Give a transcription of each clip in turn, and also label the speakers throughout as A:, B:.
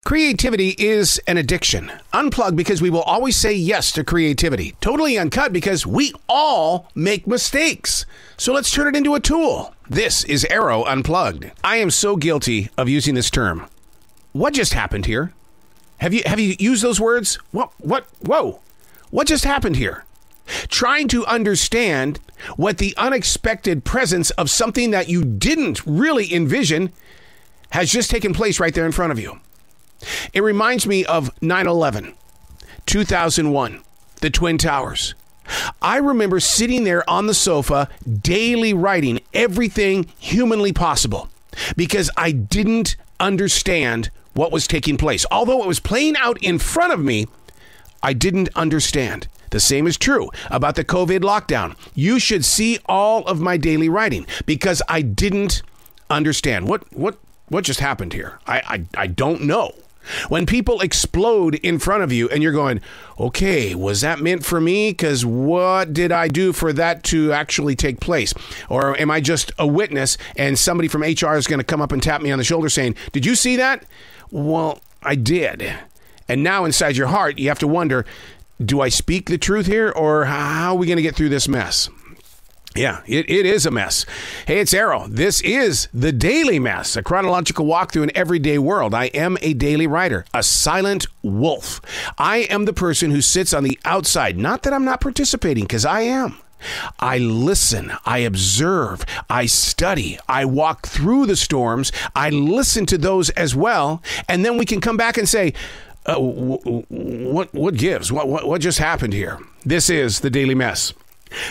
A: Creativity is an addiction. Unplugged because we will always say yes to creativity. Totally Uncut because we all make mistakes. So let's turn it into a tool. This is Arroe Unplugged. I am so guilty of using this term. What just happened here? Have you used those words? Whoa. What just happened here? Trying to understand what the unexpected presence of something that you didn't really envision has just taken place right there in front of you. It reminds me of 9/11, 2001, the Twin Towers. I remember sitting there on the sofa, daily writing everything humanly possible because I didn't understand what was taking place. Although it was playing out in front of me, I didn't understand. The same is true about the COVID lockdown. You should see all of my daily writing because I didn't understand. What just happened here? I don't know. When people explode in front of you and you're going, okay, was that meant for me? Because what did I do for that to actually take place? Or am I just a witness and somebody from HR is going to come up and tap me on the shoulder saying, did you see that? Well, I did. And now inside your heart, you have to wonder, do I speak the truth here or how are we going to get through this mess? Yeah, it is a mess. Hey, it's Arroe. This is The Daily Mess, a chronological walk through an everyday world. I am a daily writer, a silent wolf. I am the person who sits on the outside. Not that I'm not participating, because I am. I listen, I observe, I study, I walk through the storms, I listen to those as well, and then we can come back and say, what gives? What just happened here? This is The Daily Mess.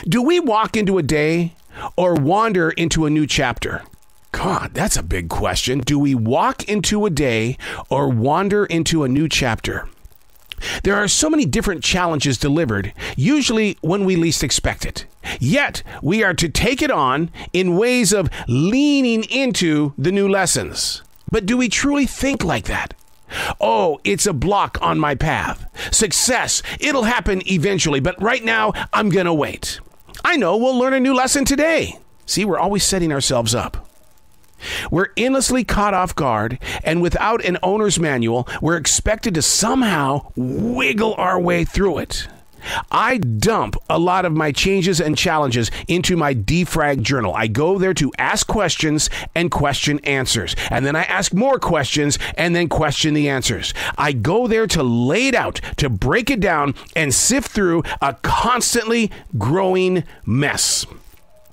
A: Do we walk into a day or wander into a new chapter? God, that's a big question. Do we walk into a day or wander into a new chapter? There are so many different challenges delivered, usually when we least expect it. Yet, we are to take it on in ways of leaning into the new lessons. But do we truly think like that? Oh, it's a block on my path. Success, it'll happen eventually, but right now, I'm going to wait. I know we'll learn a new lesson today. See, we're always setting ourselves up. We're endlessly caught off guard, and without an owner's manual, we're expected to somehow wiggle our way through it. I dump a lot of my changes and challenges into my defrag journal. I go there to ask questions and question answers. And then I ask more questions and then question the answers. I go there to lay it out, to break it down and sift through a constantly growing mess.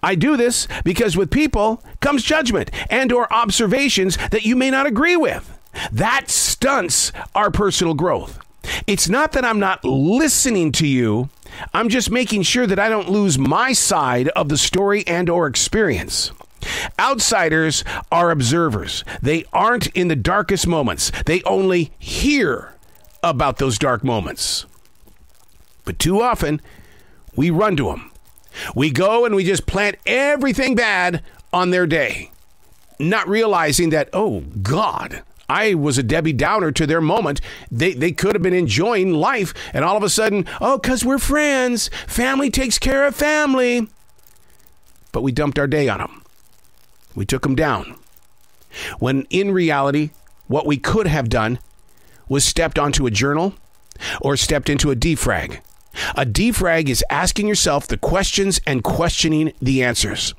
A: I do this because with people comes judgment and or observations that you may not agree with. That stunts our personal growth. It's not that I'm not listening to you. I'm just making sure that I don't lose my side of the story and or experience. Outsiders are observers. They aren't in the darkest moments. They only hear about those dark moments. But too often, we run to them. We go and we just plant everything bad on their day, not realizing that, oh, God, I was a Debbie Downer to their moment. They could have been enjoying life, and all of a sudden, oh, because we're friends. Family takes care of family. But we dumped our day on them. We took them down. When in reality, what we could have done was stepped onto a journal or stepped into a defrag. A defrag is asking yourself the questions and questioning the answers.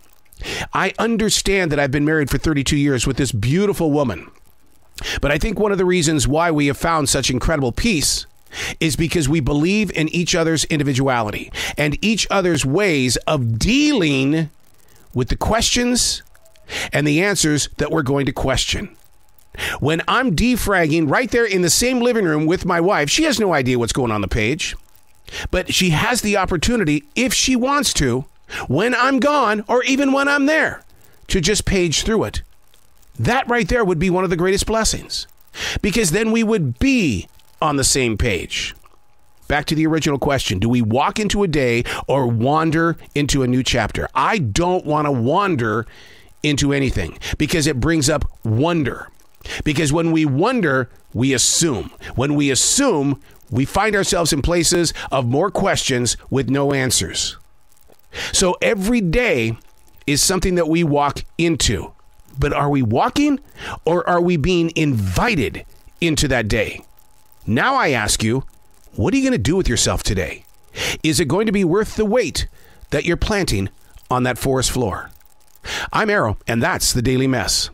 A: I understand that I've been married for 32 years with this beautiful woman. But I think one of the reasons why we have found such incredible peace is because we believe in each other's individuality and each other's ways of dealing with the questions and the answers that we're going to question. When I'm defragging right there in the same living room with my wife, she has no idea what's going on the page, but she has the opportunity, if she wants to, when I'm gone or even when I'm there, to just page through it. That right there would be one of the greatest blessings, because then we would be on the same page. Back to the original question. Do we walk into a day or wander into a new chapter? I don't want to wander into anything because it brings up wonder. Because when we wonder, we assume. When we assume, we find ourselves in places of more questions with no answers. So every day is something that we walk into. But are we walking or are we being invited into that day. Now I ask you, what are you going to do with yourself today? Is it going to be worth the weight that you're planting on that forest floor? I'm Arroe, and that's the Daily Mess.